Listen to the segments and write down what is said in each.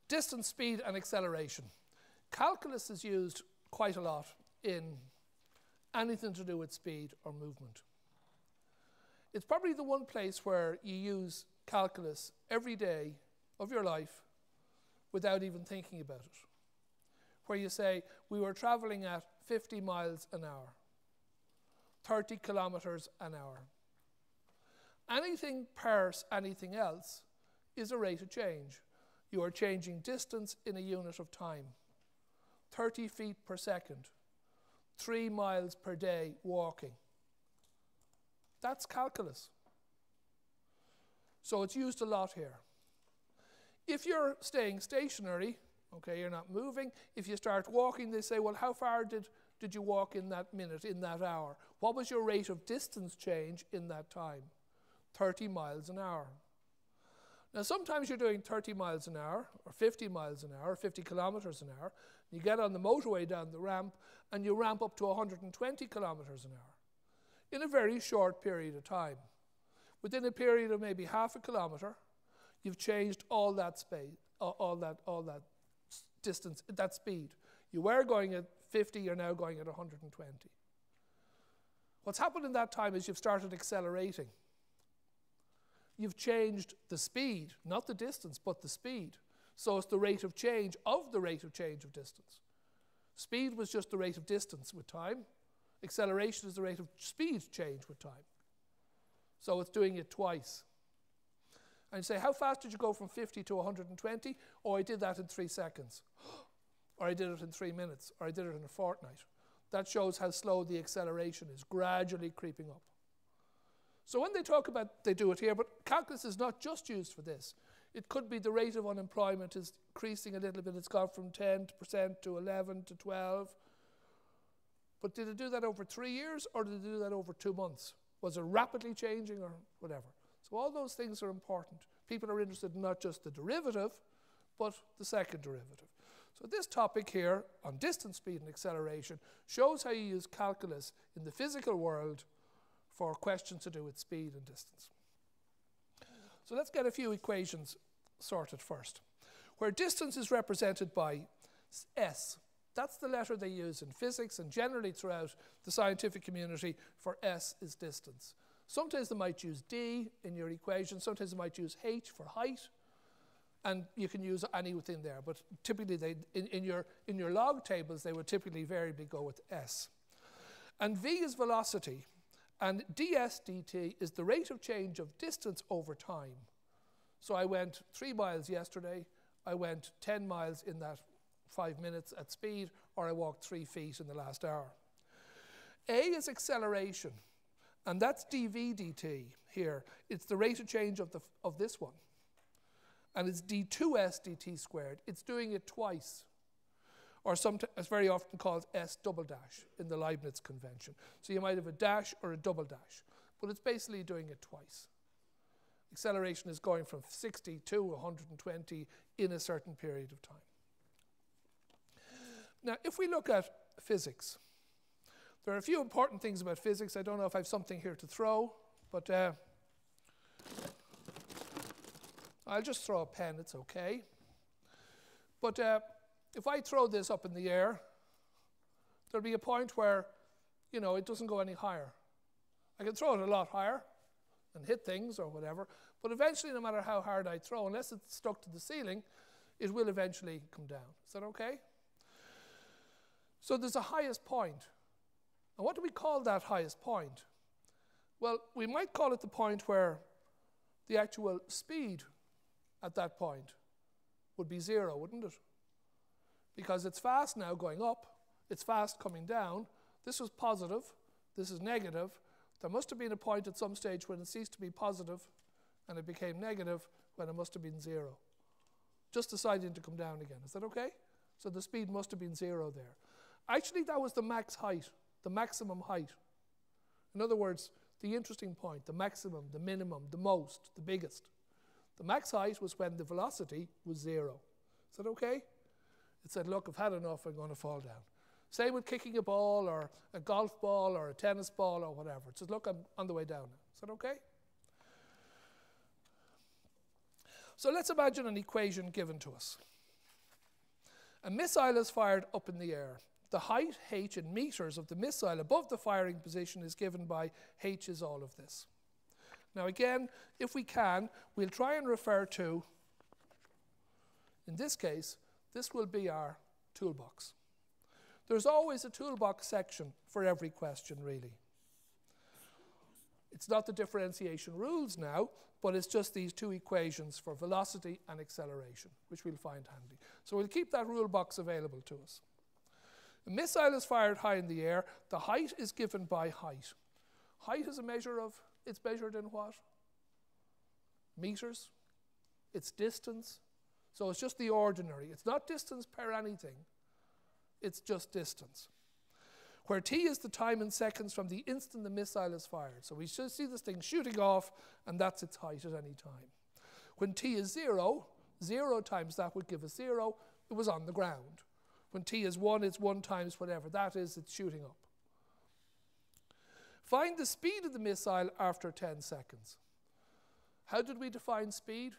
Distance, speed, and acceleration. Calculus is used quite a lot in anything to do with speed or movement. It's probably the one place where you use calculus every day of your life without even thinking about it. Where you say, we were traveling at 50 miles an hour, 30 kilometers an hour. Anything past anything else is a rate of change. You are changing distance in a unit of time. 30 feet per second, 3 miles per day walking. That's calculus. So it's used a lot here. If you're staying stationary, okay, you're not moving. If you start walking, they say, well, how far did you walk in that minute, in that hour? What was your rate of distance change in that time? 30 miles an hour. Now, sometimes you're doing 30 miles an hour, or 50 miles an hour, or 50 kilometers an hour. You get on the motorway down the ramp, and you ramp up to 120 kilometers an hour in a very short period of time. Within a period of maybe half a kilometer, you've changed all that space, all that distance, that speed. You were going at 50, you're now going at 120. What's happened in that time is you've started accelerating. You've changed the speed, not the distance, but the speed. So it's the rate of change of the rate of change of distance. Speed was just the rate of distance with time. Acceleration is the rate of speed change with time. So it's doing it twice. And you say, how fast did you go from 50 to 120? Oh, I did that in 3 seconds. Or I did it in 3 minutes. Or I did it in a fortnight. That shows how slow the acceleration is, gradually creeping up. So when they talk about, they do it here, but calculus is not just used for this. It could be the rate of unemployment is increasing a little bit. It's gone from 10% to 11 to 12. But did it do that over 3 years, or did it do that over 2 months? Was it rapidly changing or whatever? So all those things are important. People are interested in not just the derivative, but the second derivative. So this topic here on distance, speed, and acceleration shows how you use calculus in the physical world for questions to do with speed and distance. So let's get a few equations sorted first. Where distance is represented by S, that's the letter they use in physics and generally throughout the scientific community for S is distance. Sometimes they might use D in your equation, sometimes they might use H for height, and you can use anything there, but typically in your log tables they would typically variably go with S. And V is velocity, and ds dt is the rate of change of distance over time. So I went 3 miles yesterday, I went 10 miles in that 5 minutes at speed, or I walked 3 feet in the last hour. A is acceleration, and that's dv dt here. It's the rate of change of this one. And it's d2s dt squared. It's doing it twice. Or it's very often called S double dash in the Leibniz convention. So you might have a dash or a double dash, but it's basically doing it twice. Acceleration is going from 60 to 120 in a certain period of time. Now, if we look at physics, there are a few important things about physics. I don't know if I have something here to throw, but I'll just throw a pen, it's okay. But if I throw this up in the air, there'll be a point where, you know, it doesn't go any higher. I can throw it a lot higher and hit things or whatever, but eventually, no matter how hard I throw, unless it's stuck to the ceiling, it will eventually come down. Is that okay? So there's a highest point. And what do we call that highest point? Well, we might call it the point where the actual speed at that point would be 0, wouldn't it? Because it's fast now going up, it's fast coming down. This was positive, this is negative. There must have been a point at some stage when it ceased to be positive and it became negative when it must have been 0. Just deciding to come down again. Is that okay? So the speed must have been 0 there. Actually, that was the max height, the maximum height. In other words, the interesting point, the maximum, the minimum, the most, the biggest. The max height was when the velocity was 0. Is that okay? It said, look, I've had enough, I'm going to fall down. Same with kicking a ball or a golf ball or a tennis ball or whatever. It says, look, I'm on the way down now. Is that okay? So let's imagine an equation given to us. A missile is fired up in the air. The height, h, in meters of the missile above the firing position is given by h is all of this. Now again, if we can, we'll try and refer to, in this case, this will be our toolbox. There's always a toolbox section for every question, really. It's not the differentiation rules now, but it's just these two equations for velocity and acceleration, which we'll find handy. So we'll keep that rule box available to us. A missile is fired high in the air. The height is given by height. Height is a measure of, it's measured in what? Meters. It's distance. So it's just the ordinary. It's not distance per anything. It's just distance. Where t is the time in seconds from the instant the missile is fired. So we should see this thing shooting off, and that's its height at any time. When t is 0, 0 times that would give us 0. It was on the ground. When t is 1, it's 1 times whatever that is, it's shooting up. Find the speed of the missile after 10 seconds. How did we define speed?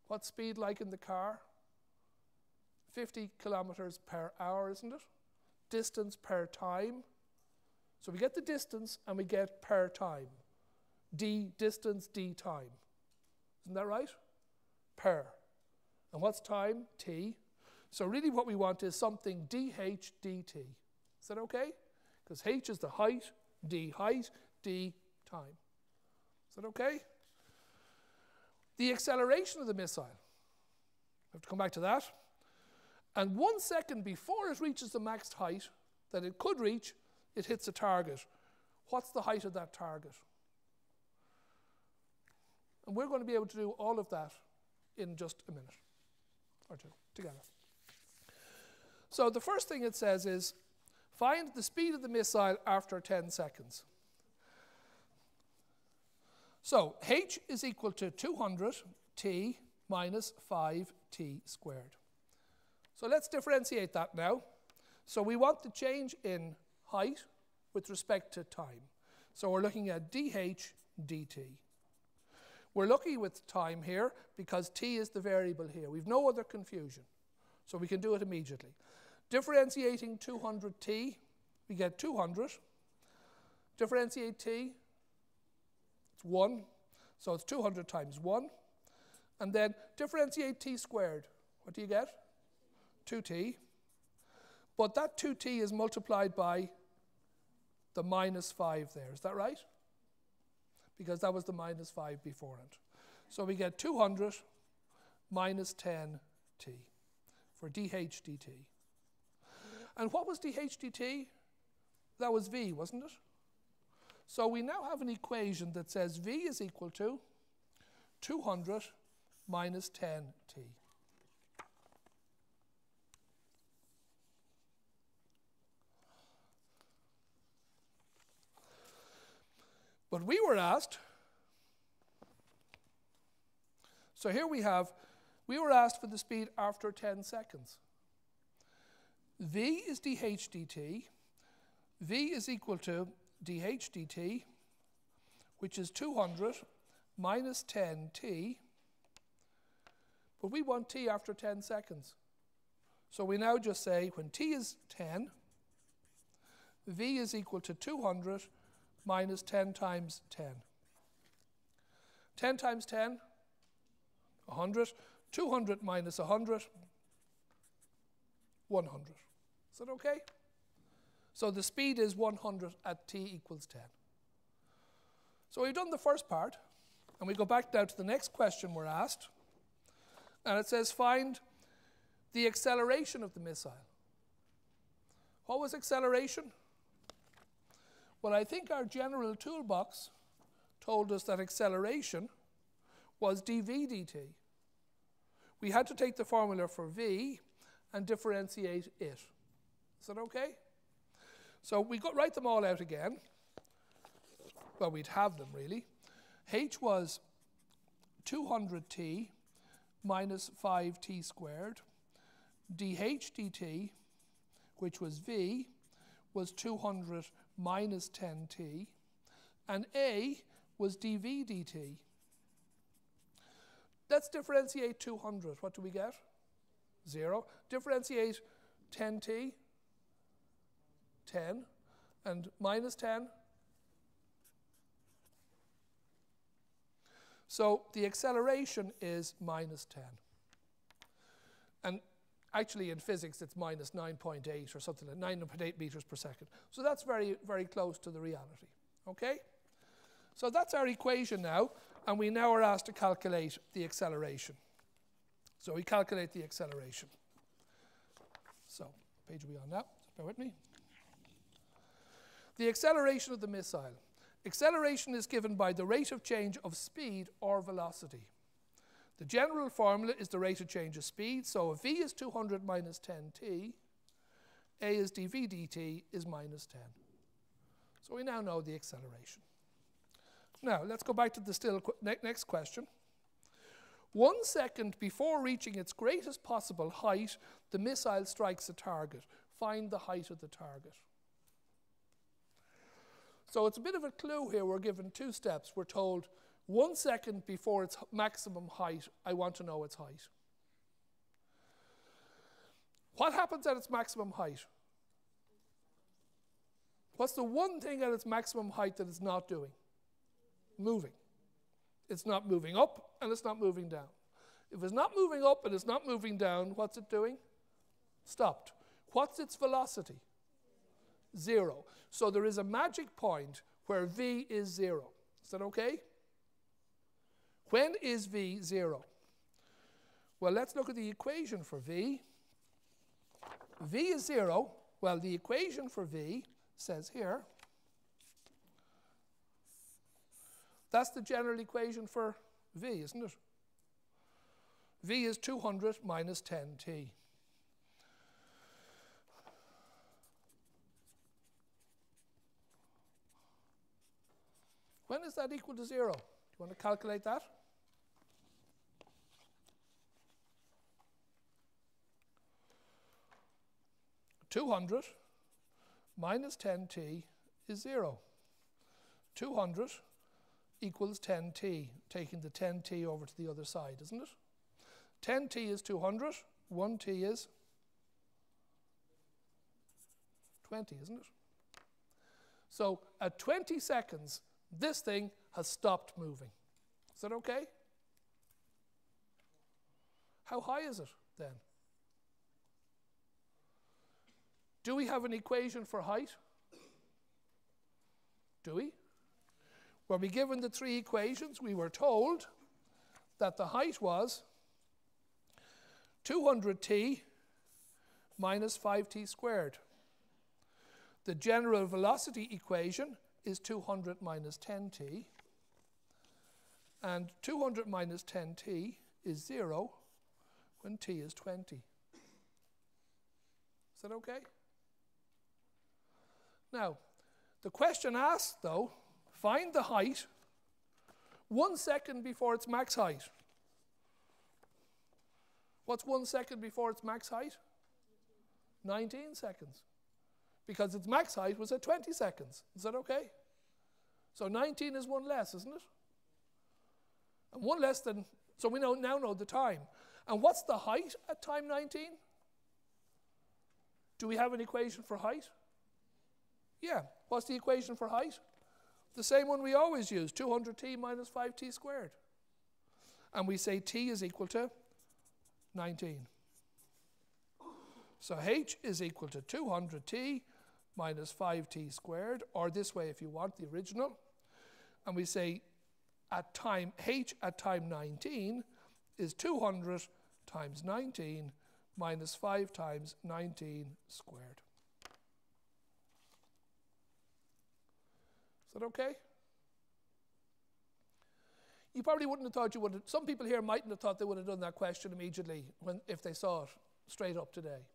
What's speed like in the car? 50 kilometers per hour, isn't it? Distance per time. So we get the distance and we get per time. D distance, D time. Isn't that right? Per. And what's time? T. So really what we want is something dh dt. Is that okay? Because h is the height, d time. Is that okay? The acceleration of the missile. We have to come back to that. And 1 second before it reaches the max height that it could reach, it hits a target. What's the height of that target? And we're going to be able to do all of that in just a minute or two together. So the first thing it says is, find the speed of the missile after 10 seconds. So h is equal to 200 t minus 5t squared. So let's differentiate that now. So we want the change in height with respect to time. So we're looking at dh dt. We're lucky with time here because t is the variable here. We've no other confusion. So we can do it immediately. Differentiating 200t, we get 200. Differentiate t, it's 1. So it's 200 times 1. And then differentiate t squared. What do you get? 2t. But that 2t is multiplied by the minus 5 there. Is that right? Because that was the minus 5 beforehand. So we get 200 minus 10t for dh dt. And what was dh dt? That was v, wasn't it? So we now have an equation that says v is equal to 200 minus 10t. But we were asked, so here we were asked for the speed after 10 seconds. V is dh dt. V is equal to dh dt, which is 200 minus 10t. But we want t after 10 seconds. So we now just say when t is 10, V is equal to 200 minus 10 times 10. 10 times 10, 100. 200 minus 100, 100. Is that okay? So the speed is 100 at t equals 10. So we've done the first part, and we go back now to the next question we're asked. And it says, find the acceleration of the missile. What was acceleration? Well, I think our general toolbox told us that acceleration was dv dt. We had to take the formula for v and differentiate it. Is that okay? So we write them all out again. Well, we'd have them really. H was 200t minus 5t squared. dh dt, which was v, was 200 minus 10t, and a was dv dt. Let's differentiate 200. What do we get? 0. Differentiate 10t, 10, and minus 10. So the acceleration is minus 10. And actually in physics it's minus 9.8 or something like 9.8 meters per second. So that's very, very close to the reality. Okay? So that's our equation now, and we now are asked to calculate the acceleration. So we calculate the acceleration. So, page are we on now? Bear with me. The acceleration of the missile. Acceleration is given by the rate of change of speed or velocity. The general formula is the rate of change of speed, so if v is 200 minus 10t, a is dv dt is minus 10. So we now know the acceleration. Now, let's go back to the next question. 1 second before reaching its greatest possible height, the missile strikes a target. Find the height of the target. So it's a bit of a clue here. We're given 2 steps. We're told 1 second before its maximum height, I want to know its height. What happens at its maximum height? What's the one thing at its maximum height that it's not doing? Moving. It's not moving up and it's not moving down. If it's not moving up and it's not moving down, what's it doing? Stopped. What's its velocity? 0. So there is a magic point where v is 0. Is that okay? When is v 0? Well, let's look at the equation for v. V is 0. Well, the equation for v says here, that's the general equation for v, isn't it? V is 200 minus 10t. When is that equal to 0? Do you want to calculate that? (200) minus 10t is 0. 200 equals 10t, taking the 10t over to the other side, isn't it? 10t is 200, 1t is 20, isn't it? So at 20 seconds, this thing has stopped moving. Is that okay? How high is it then? Do we have an equation for height? Do we? Were we given the 3 equations, we were told that the height was 200t minus 5t squared. The general velocity equation is 200 minus 10t, and 200 minus 10t is 0 when t is 20. Is that okay? Now, the question asked, though, find the height 1 second before its max height. What's 1 second before its max height? 19 seconds. Because its max height was at 20 seconds. Is that okay? So 19 is 1 less, isn't it? And 1 less than, so we now know the time. And what's the height at time 19? Do we have an equation for height? Yeah. What's the equation for height? The same one we always use, 200t minus 5t squared. And we say t is equal to 19. So h is equal to 200t minus 5t squared, or this way if you want, the original. And we say at time h at time 19 is 200 times 19 minus 5 times 19 squared. Is that okay? You probably wouldn't have thought you would have, some people here mightn't have thought they would have done that question immediately if they saw it straight up today.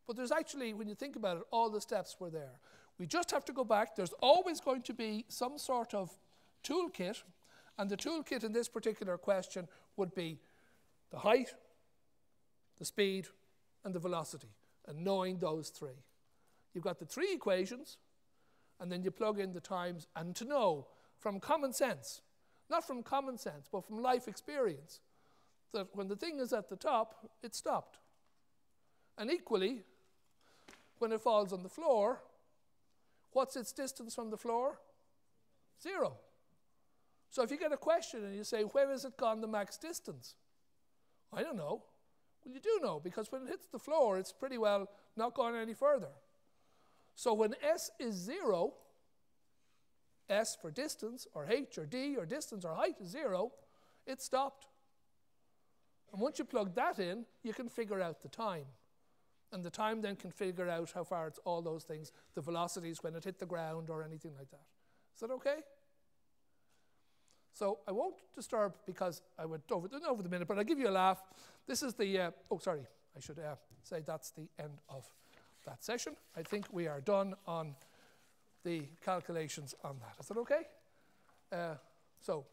But there's actually, when you think about it, all the steps were there. We just have to go back. There's always going to be some sort of toolkit, and the toolkit in this particular question would be the height, the speed, and the velocity, and knowing those 3. You've got the 3 equations, and then you plug in the times, and to know from common sense, not from common sense, but from life experience, that when the thing is at the top, it stopped. And equally, when it falls on the floor, what's its distance from the floor? 0. So if you get a question and you say, where has it gone the max distance? I don't know. Well, you do know, because when it hits the floor, it's pretty well not gone any further. So when S is 0, S for distance, or H or D, or distance or height is 0, it stopped. And once you plug that in, you can figure out the time. And the time then can figure out how far it's all those things, the velocities when it hit the ground or anything like that. Is that okay? So I won't disturb because I went over the minute, but I'll give you a laugh. This is the, oh sorry, I should say that's the end of that session. I think we are done on the calculations on that. Is that okay? So